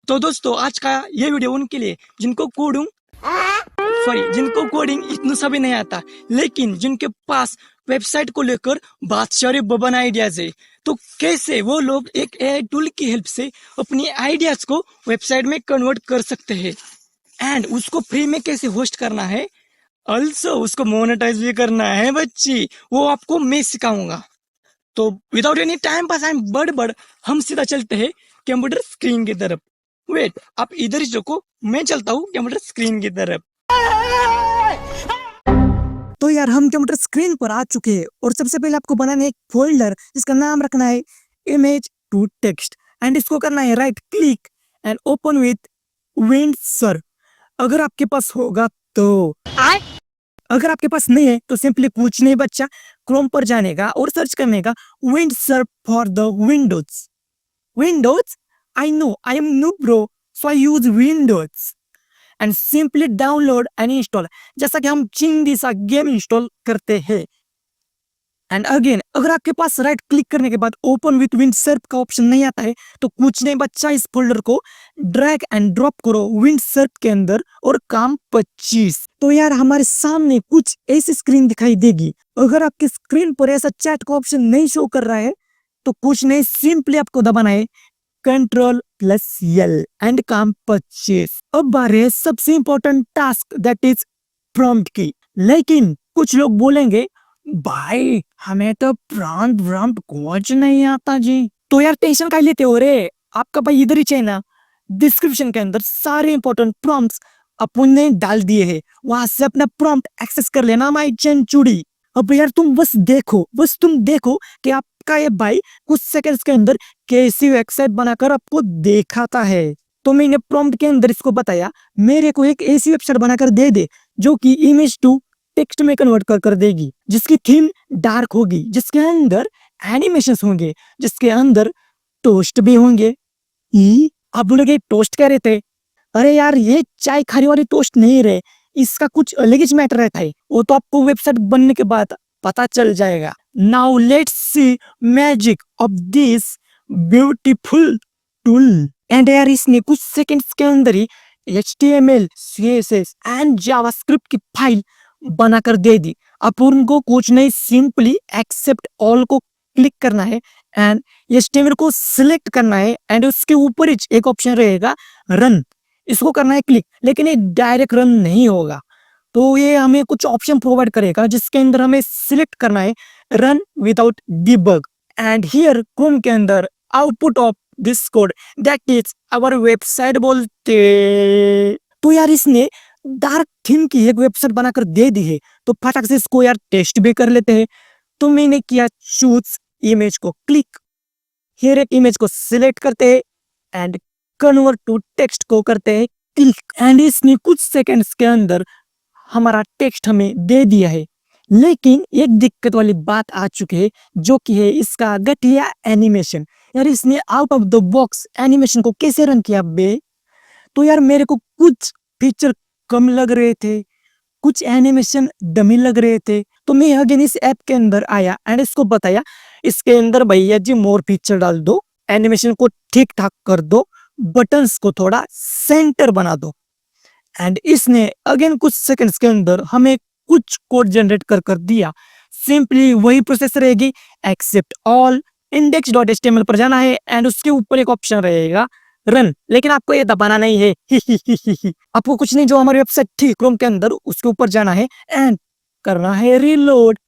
तो दोस्तों आज का ये वीडियो उनके लिए जिनको कोडिंग इतना सभी नहीं आता, लेकिन जिनके पास वेबसाइट को लेकर बहुत सारे बबन आइडियाज है। तो कैसे वो लोग एक एआई टूल की हेल्प से अपनी आइडियाज को वेबसाइट में कन्वर्ट कर सकते हैं एंड उसको फ्री में कैसे होस्ट करना है, ऑल्सो उसको मोनेटाइज भी करना है बच्ची, वो आपको मैं सिखाऊंगा। तो without any time pass and बड़ हम सीधा चलते हैं कंप्यूटर स्क्रीन की तरफ। वेट, आप इधर ही रुको, मैं चलता हूँ कंप्यूटर स्क्रीन की तरफ। तो यार हम कंप्यूटर स्क्रीन पर आ चुके हैं और सबसे पहले आपको बनाना है एक फोल्डर जिसका नाम रखना है इमेज टू टेक्स्ट एंड इसको करना है right click and open with Windsor. अगर आपके पास होगा तो, अगर आपके पास नहीं है तो सिंपली कुछ नहीं बच्चा, क्रोम पर जाने का और सर्च करने का Windsor for the Windows. Windows, I know I am new bro, so I use Windows and simply download and install, जैसा कि हम चिंदी सा गेम इंस्टॉल करते हैं। एंड अगेन अगर आपके पास राइट क्लिक करने के बाद ओपन विथ विंडसर्फ का ऑप्शन नहीं आता है तो कुछ नहीं बच्चा, इस फोल्डर को ड्रैग एंड ड्रॉप करो विंडसर्फ के अंदर और काम 25। तो यार हमारे सामने कुछ ऐसी स्क्रीन दिखाई देगी। अगर आपकी स्क्रीन पर ऐसा चैट का ऑप्शन नहीं शो कर रहा है तो कुछ नहीं, सिंपली आपको दबाना है Ctrl+L एंड काम 25। अब बारे है सबसे important task, that is prompt की। लेकिन कुछ लोग बोलेंगे भाई हमें तो प्रॉम्प्ट कुछ नहीं आता जी। तो यार टेंशन काहे लेते हो रे, आपका भाई इधर ही चाहिए ना, डिस्क्रिप्शन के अंदर सारे इंपॉर्टेंट प्रॉम्प्ट्स अपन ने डाल दिए हैं, वहां से अपना प्रॉम्प्ट एक्सेस कर लेना माई चंचुड़ी। अब यार तुम बस तुम देखो कि आपका ये भाई कुछ सेकंड्स के अंदर कैसी वेबसाइट बनाकर आपको दिखाता है। तो मैंने प्रॉम्प्ट के अंदर इसको बताया मेरे को एक ऐसी वेबसाइट बनाकर दे दे जो कि इमेज टू टेक्स्ट में कन्वर्ट कर देगी, जिसकी थीम डार्क होगी, जिसके अंदर एनिमेशंस होंगे, जिसके अंदर टोस्ट भी होंगे। आप बोलोगे टोस्ट कह रहे थे, अरे यार ये चाय खाने वाली टोस्ट नहीं रहे, इसका कुछ अलग ही मैटर रहता है, वो तो आपको वेबसाइट बनने के बाद पता चल जाएगा। Now let's see magic of this beautiful tool. And यार इसने कुछ सेकंड्स के अंदर ही HTML, CSS एंड जावास्क्रिप्ट की फाइल बनाकर दे दी। अब उनको कुछ नहीं, सिंपली एक्सेप्ट ऑल को क्लिक करना है एंड HTML को सिलेक्ट करना है एंड उसके ऊपर ही एक ऑप्शन रहेगा रन, इसको करना है क्लिक। लेकिन ये डायरेक्ट रन नहीं होगा, तो ये हमें कुछ ऑप्शन प्रोवाइड करेगा जिसके अंदर हमें सिलेक्ट करना है run without debug and here Chrome के अंदर output of this code that is our website बोलते। तो यार इसने डार्क थीम की एक वेबसाइट बनाकर दे दी है, तो फटाक से इसको यार टेस्ट भी कर लेते हैं। तो मैंने किया चूज इमेज को क्लिक, हियर एक इमेज को सिलेक्ट करते हैं एंड कन्वर्ट टू टेक्स्ट को करते हैं क्लिक एंड इसने कुछ सेकंड्स के अंदर हमारा टेक्स्ट हमें दे दिया है। लेकिन एक दिक्कत वाली बात आ चुकी है जो कि है इसका घटिया एनिमेशन। यार इसने out of the box animation को कैसे रन किया बे? तो यार मेरे को कुछ फीचर कम लग रहे थे, कुछ एनिमेशन डमी लग रहे थे, तो मैं अगेन इस ऐप के अंदर आया एंड इसको बताया इसके अंदर भैया जी मोर फीचर डाल दो, एनिमेशन को ठीक ठाक कर दो, बटन्स को थोड़ा सेंटर बना दो। एंड इसने अगेन कुछ सेकंड्स के अंदर हमें कुछ कोड जनरेट कर दिया। सिंपली वही प्रोसेस रहेगी, एक्सेप्ट ऑल, index.html पर जाना है एंड उसके ऊपर एक ऑप्शन रहेगा रन, लेकिन आपको ये दबाना नहीं है। आपको कुछ नहीं, जो हमारी वेबसाइट थी क्रोम के अंदर उसके ऊपर जाना है एंड करना है रीलोड।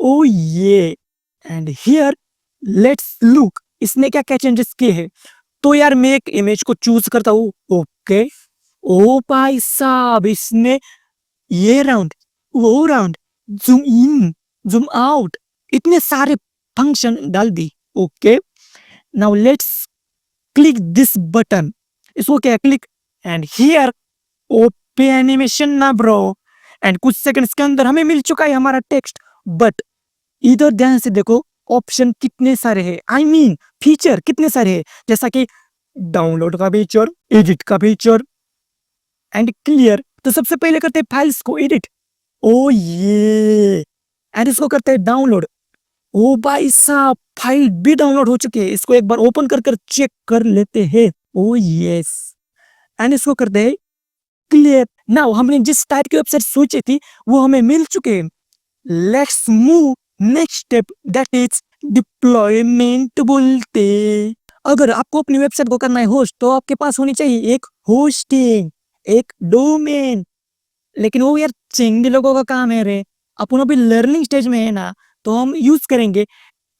ओ ये एंड हियर लेट्स लुक इसने क्या क्या चेंजेस किए हैं। तो यार मैं एक इमेज को चूज करता हूँ, ओके। ओ भाई साहब इसने ये राउंड वो round, zoom in zoom out, इतने सारे फंक्शन डाल दी। Okay now let's click this button, इसको क्या click and here open animation ना ब्रो। एंड कुछ सेकंड्स के अंदर हमें मिल चुका है हमारा टेक्स्ट, बट इधर ध्यान से देखो ऑप्शन कितने सारे हैं, आई मीन फीचर कितने सारे हैं, जैसा कि डाउनलोड का फीचर, एडिट का फीचर एंड क्लियर। तो सबसे पहले करते हैं फाइल्स को एडिट, ओ ये एंड इसको करते हैं डाउनलोड। ओ भाई साहब फाइल भी डाउनलोड हो चुकी है, इसको एक बार ओपन कर चेक कर लेते हैं। ओ यस, एंड इसको करते हैं क्लियर। नाउ हमने जिस टाइप की वेबसाइट सोची थी वो हमें मिल चुके हैं। Let's move next step, that is deployment बोलते। अगर आपको अपनी वेबसाइट को करना है होस्ट, तो आपके पास होनी चाहिए एक होस्टिंग, एक डोमेन। लेकिन वो यार चिंगी लोगों का काम है रे, अपन अभी लर्निंग स्टेज में है ना, तो हम यूज करेंगे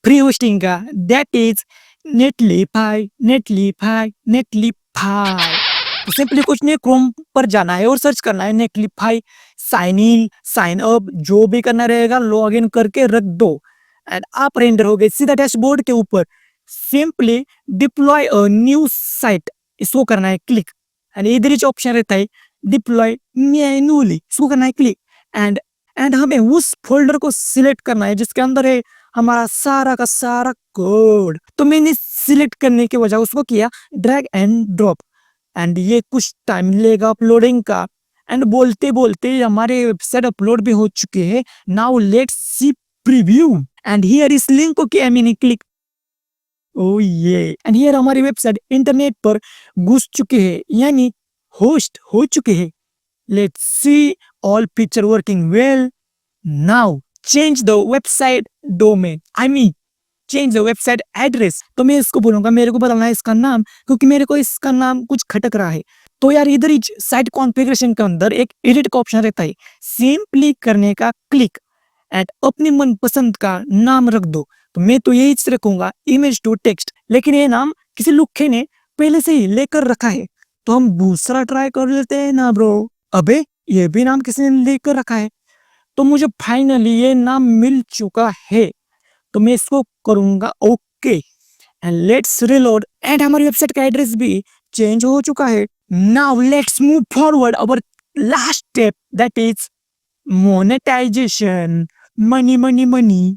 फ्री होस्टिंग का, दैट इज नेटलीफाई, नेटलीफाई, नेटलीफाई। तो सिंपली कुछ नहीं, क्रोम पर जाना है और सर्च करना है Netlify, sign in, sign up, जो भी करना रहेगा लॉग इन करके रख दो एंड आप रेंडर हो गए सीधा डैशबोर्ड के ऊपर। Simply deploy a new site, इसको करना है क्लिक एंड इधर ही जो ऑप्शन रहता है डिप्लॉय मैन्युअली, इसको करना है क्लिक एंड हमें उस फोल्डर को सिलेक्ट करना है जिसके अंदर है हमारा सारा का सारा कोड। तो मैंने सिलेक्ट करने के बजाय उसको किया ड्रैग एंड ड्रॉप एंड ये कुछ टाइम लेगा अपलोडिंग का। एंड बोलते बोलते हमारे वेबसाइट अपलोड भी हो चुके हैं। Now let's see preview and here इस लिंक को किया मैंने क्लिक। ओ ये एंड हियर हमारी वेबसाइट इंटरनेट पर घुस चुके हैं, यानी होस्ट हो चुके हैं। Let's see all feature working well. Now change the website domain, I mean change the website address. तो मैं इसको बोलूंगा मेरे को बदलना है इसका नाम, क्योंकि मेरे को इसका नाम कुछ खटक रहा है। तो यार इधर ही साइट कॉन्फ़िगरेशन के अंदर एक एडिट का ऑप्शन रहता है, सिंपली करने का क्लिक एंड अपनी मनपसंद का नाम रख दो। तो मैं तो यही रखूंगा इमेज टू टेक्स्ट, लेकिन ये नाम किसी लुक्खे ने पहले से ही लेकर रखा है, तो हम दूसरा ट्राई कर लेते हैं ना ब्रो। अबे ये भी नाम किसी ने लेकर रखा है, तो मुझे फाइनली ये नाम मिल चुका है, तो मैं इसको करूंगा okay and let's reload and हमारी वेबसाइट का एड्रेस भी चेंज हो चुका है। Now let's move forward our last step, that is monetization, money money money.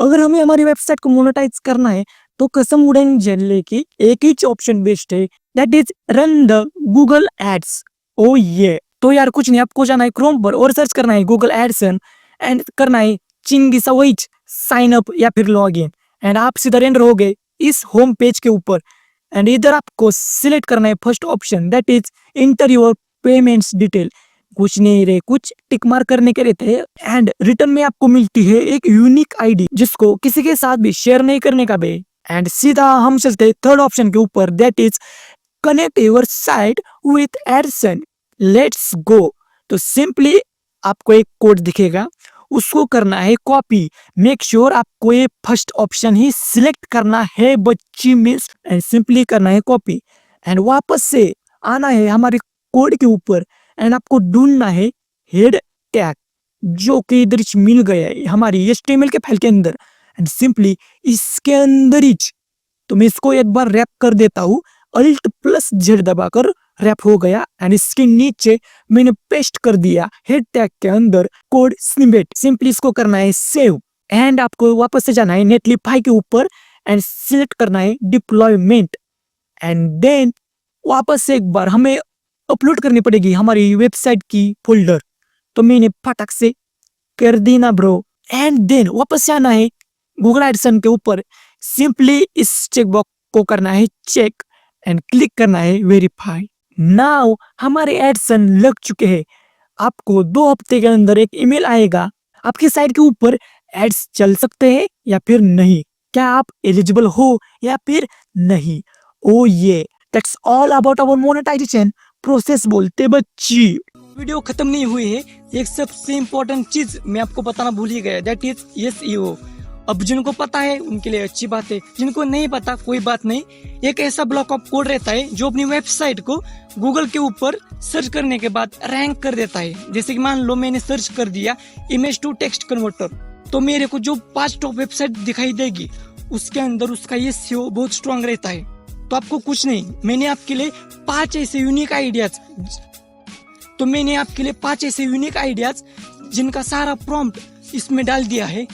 अगर हमें हमारी वेबसाइट को मोनेटाइज करना है तो कसम उड़ान जल्ले की एक ही ऑप्शन बेस्ट है, that is run the Google ads. ओ ये तो यार कुछ नहीं, आपको जाना है क्रोम पर और सर्च करना है गूगल एडसन एंड करना है चिंगी सा वही साइन अप या फिर लॉग इन एंड आप सीधा रेंडर हो गए इस होम पेज के ऊपर। एंड इधर आपको सिलेक्ट करना है first option, that is inter your payments detail. कुछ नहीं रे, कुछ टिक मार्क करने के रहते हैं एंड रिटर्न में आपको मिलती है एक यूनिक आईडी जिसको किसी के साथ भी शेयर नहीं करने का बे। एंड सीधा हम चलते हैं थर्ड ऑप्शन के ऊपर, that is connect your site with Edson. Let's go. तो सिंपली आपको एक कोड दिखेगा, उसको करना है कॉपी। मेक श्योर आपको ये फर्स्ट ऑप्शन ही सिलेक्ट करना है बच्ची मिस, एंड सिंपली करना है कॉपी एंड वापस से आना है हमारे कोड के ऊपर एंड आपको ढूंढना है हेड टैग जो कि इधर मिल गया है हमारी HTML के फाइल के अंदर एंड सिंपली इसके अंदर ही। तो मैं इसको एक बार रैप कर देता हूँ, Alt+Z दबाकर रैप हो गया एंड इसके नीचे मैंने पेस्ट कर दिया हेड टैग के अंदर कोड स्निपेट। सिंपली इसको करना है सेव एंड आपको वापस से जाना है नेटलीफाई के ऊपर एंड सिलेक्ट करना है डिप्लॉयमेंट एंड देन वापस से एक बार हमें अपलोड करनी पड़ेगी हमारी वेबसाइट की फोल्डर। तो मैंने फटाक से कर दी ना ब्रो एंड देन वापस से आना है गूगल एडसन के ऊपर, सिंपली इस चेकबॉक्स को करना है चेक एंड क्लिक करना है वेरीफाई। नाउ हमारे एडसन लग चुके हैं। आपको 2 हफ्ते के अंदर एक ईमेल आएगा, आपकी साइट के ऊपर एड्स चल सकते हैं या फिर नहीं, क्या आप एलिजिबल हो या फिर नहीं। Oh yeah that's all about our monetization process बोलते बच्ची। वीडियो खत्म नहीं हुई है, एक सबसे इम्पोर्टेंट चीज मैं आपको बताना भूल ही गया, दैट इज SEO। अब जिनको पता है उनके लिए अच्छी बात है, जिनको नहीं पता कोई बात नहीं। एक ऐसा ब्लॉक ऑफ कोड रहता है जो अपनी वेबसाइट को गूगल के ऊपर सर्च करने के बाद रैंक कर देता है। जैसे कि मान लो मैंने सर्च कर दिया इमेज टू टेक्स्ट कन्वर्टर, तो मेरे को जो 5 टॉप वेबसाइट दिखाई देगी उसके अंदर उसका SEO बहुत स्ट्रांग रहता है। तो आपको कुछ नहीं, मैंने आपके लिए 5 ऐसे यूनिक आइडियाज जिनका सारा प्रॉम्प्ट इसमें डाल दिया है।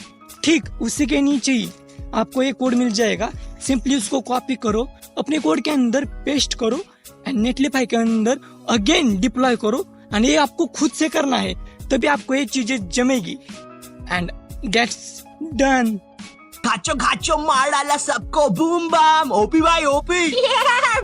ठीक उसी के नीचे ही आपको एक कोड मिल जाएगा, सिंपली उसको कॉपी करो, अपने कोड के अंदर पेस्ट करो एंड नेटलीफाई के अंदर अगेन डिप्लॉय करो एंड ये आपको खुद से करना है, तभी आपको ये चीजें जमेगी एंड गेट्स डन। घाचो घाचो मार डाला सबको, बूम बम, ओपी भाई ओपी।